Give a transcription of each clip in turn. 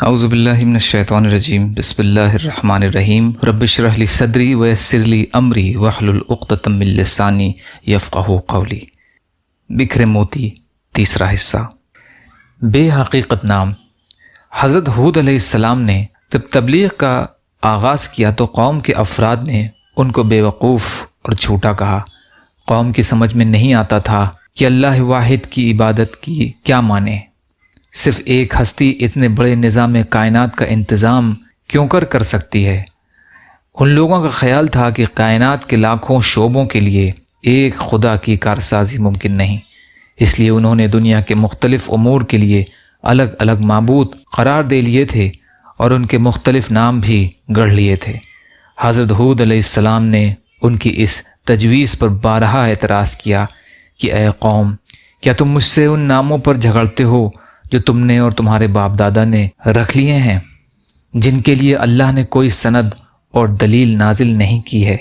اعوذ باللہ من الشیطان الرجیم بسم اللہ الرحمن الرحیم رب اشرح لی صدری ویسر لی امری واحلل عقدۃ من لسانی یفقہوا قولی۔ بکھرے موتی تیسرا حصہ۔ بے حقیقت نام۔ حضرت ہود علیہ السلام نے جب تبلیغ کا آغاز کیا تو قوم کے افراد نے ان کو بے وقوف اور جھوٹا کہا۔ قوم کی سمجھ میں نہیں آتا تھا کہ اللہ واحد کی عبادت کی کیا معنی۔ صرف ایک ہستی اتنے بڑے نظام کائنات کا انتظام کیوں کر سکتی ہے؟ ان لوگوں کا خیال تھا کہ کائنات کے لاکھوں شعبوں کے لیے ایک خدا کی کارسازی ممکن نہیں، اس لیے انہوں نے دنیا کے مختلف امور کے لیے الگ الگ معبود قرار دے لیے تھے اور ان کے مختلف نام بھی گڑھ لیے تھے۔ حضرت ہود علیہ السلام نے ان کی اس تجویز پر بارہا اعتراض کیا کہ اے قوم، کیا تم مجھ سے ان ناموں پر جھگڑتے ہو جو تم نے اور تمہارے باپ دادا نے رکھ لیے ہیں، جن کے لیے اللہ نے کوئی سند اور دلیل نازل نہیں کی ہے؟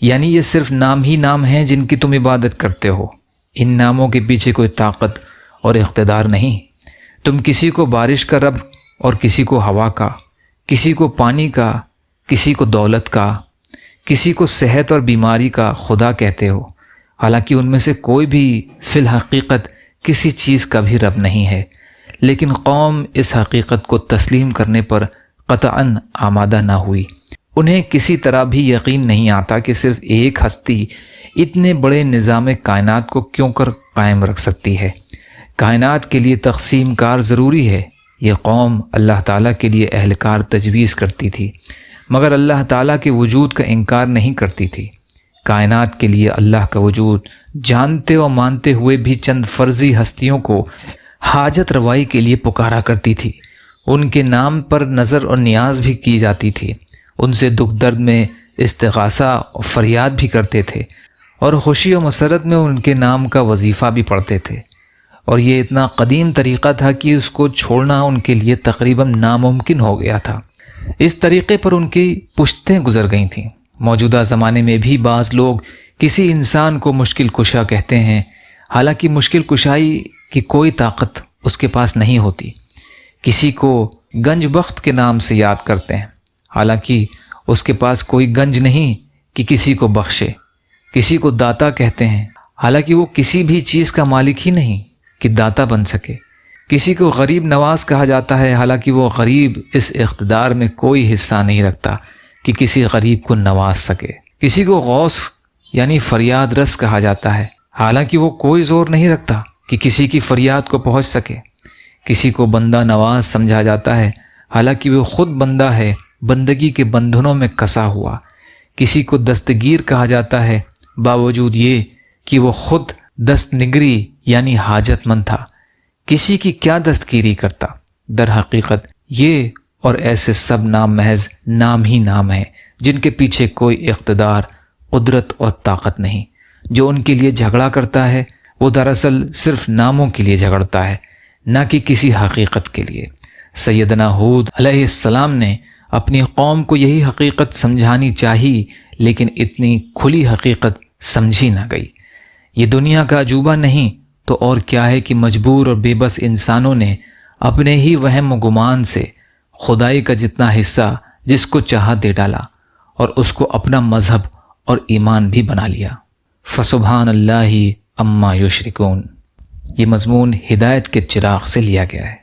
یعنی یہ صرف نام ہی نام ہیں جن کی تم عبادت کرتے ہو، ان ناموں کے پیچھے کوئی طاقت اور اقتدار نہیں۔ تم کسی کو بارش کا رب اور کسی کو ہوا کا، کسی کو پانی کا، کسی کو دولت کا، کسی کو صحت اور بیماری کا خدا کہتے ہو، حالانکہ ان میں سے کوئی بھی فی الحقیقت کسی چیز کا بھی رب نہیں ہے۔ لیکن قوم اس حقیقت کو تسلیم کرنے پر قطعاً آمادہ نہ ہوئی۔ انہیں کسی طرح بھی یقین نہیں آتا کہ صرف ایک ہستی اتنے بڑے نظام کائنات کو کیوں کر قائم رکھ سکتی ہے۔ کائنات کے لیے تقسیم کار ضروری ہے۔ یہ قوم اللہ تعالیٰ کے لیے اہلکار تجویز کرتی تھی، مگر اللہ تعالیٰ کے وجود کا انکار نہیں کرتی تھی۔ کائنات کے لیے اللہ کا وجود جانتے اور مانتے ہوئے بھی چند فرضی ہستیوں کو حاجت روائی کے لیے پکارا کرتی تھی۔ ان کے نام پر نظر اور نیاز بھی کی جاتی تھی، ان سے دکھ درد میں استغاثہ اور فریاد بھی کرتے تھے، اور خوشی و مسرت میں ان کے نام کا وظیفہ بھی پڑھتے تھے۔ اور یہ اتنا قدیم طریقہ تھا کہ اس کو چھوڑنا ان کے لیے تقریباً ناممکن ہو گیا تھا۔ اس طریقے پر ان کی پشتیں گزر گئی تھیں۔ موجودہ زمانے میں بھی بعض لوگ کسی انسان کو مشکل کشا کہتے ہیں، حالانکہ مشکل کشائی کی کوئی طاقت اس کے پاس نہیں ہوتی۔ کسی کو گنج بخت کے نام سے یاد کرتے ہیں، حالانکہ اس کے پاس کوئی گنج نہیں کہ کسی کو بخشے۔ کسی کو داتا کہتے ہیں، حالانکہ وہ کسی بھی چیز کا مالک ہی نہیں کہ داتا بن سکے۔ کسی کو غریب نواز کہا جاتا ہے، حالانکہ وہ غریب اس اقتدار میں کوئی حصہ نہیں رکھتا کہ کسی غریب کو نواز سکے۔ کسی کو غوث یعنی فریاد رس کہا جاتا ہے، حالانکہ وہ کوئی زور نہیں رکھتا کہ کسی کی فریاد کو پہنچ سکے۔ کسی کو بندہ نواز سمجھا جاتا ہے، حالانکہ وہ خود بندہ ہے، بندگی کے بندھنوں میں کسا ہوا۔ کسی کو دستگیر کہا جاتا ہے، باوجود یہ کہ وہ خود دست نگری یعنی حاجت مند تھا۔ کسی کی کیا دستگیری کرتا؟ در حقیقت یہ اور ایسے سب نام محض نام ہی نام ہیں، جن کے پیچھے کوئی اقتدار، قدرت اور طاقت نہیں۔ جو ان کے لیے جھگڑا کرتا ہے وہ دراصل صرف ناموں کے لیے جھگڑتا ہے، نہ کہ کسی حقیقت کے لیے۔ سیدنا ہود علیہ السلام نے اپنی قوم کو یہی حقیقت سمجھانی چاہی، لیکن اتنی کھلی حقیقت سمجھی نہ گئی۔ یہ دنیا کا عجوبہ نہیں تو اور کیا ہے کہ مجبور اور بے بس انسانوں نے اپنے ہی وہم و گمان سے خدائی کا جتنا حصہ جس کو چاہا دے ڈالا اور اس کو اپنا مذہب اور ایمان بھی بنا لیا۔ فسبحان اللہ اما یشرکون۔ یہ مضمون ہدایت کے چراغ سے لیا گیا ہے۔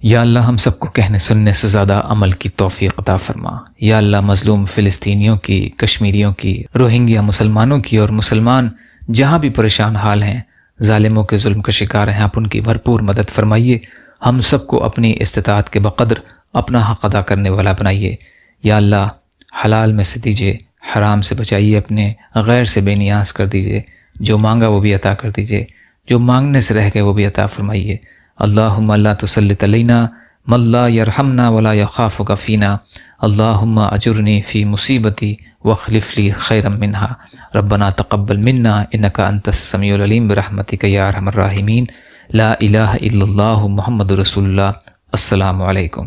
یا اللہ ہم سب کو کہنے سننے سے زیادہ عمل کی توفیق عطا فرما۔ یا اللہ مظلوم فلسطینیوں کی، کشمیریوں کی، روہنگیا مسلمانوں کی اور مسلمان جہاں بھی پریشان حال ہیں، ظالموں کے ظلم کا شکار ہیں، آپ ان کی بھرپور مدد فرمائیے۔ ہم سب کو اپنی استطاعت کے بقدر اپنا حق ادا کرنے والا بنائیے۔ یا اللہ حلال میں سے دیجیے، حرام سے بچائیے، اپنے غیر سے بے نیاز کر دیجیے۔ جو مانگا وہ بھی عطا کر دیجیے، جو مانگنے سے رہ گئے وہ بھی عطا فرمائیے۔ اللہم لا تسلط علینا من لا یرحمنا ولا یخافک فینا، اللہم اجرنی فی مصیبتی واخلف لی خیرا منہا، ربنا تقبل منا انک انت السمیع العلیم برحمتک یا ارحم الراحمین، لا الہ الا اللہ محمد رسول اللہ۔ السلام علیکم۔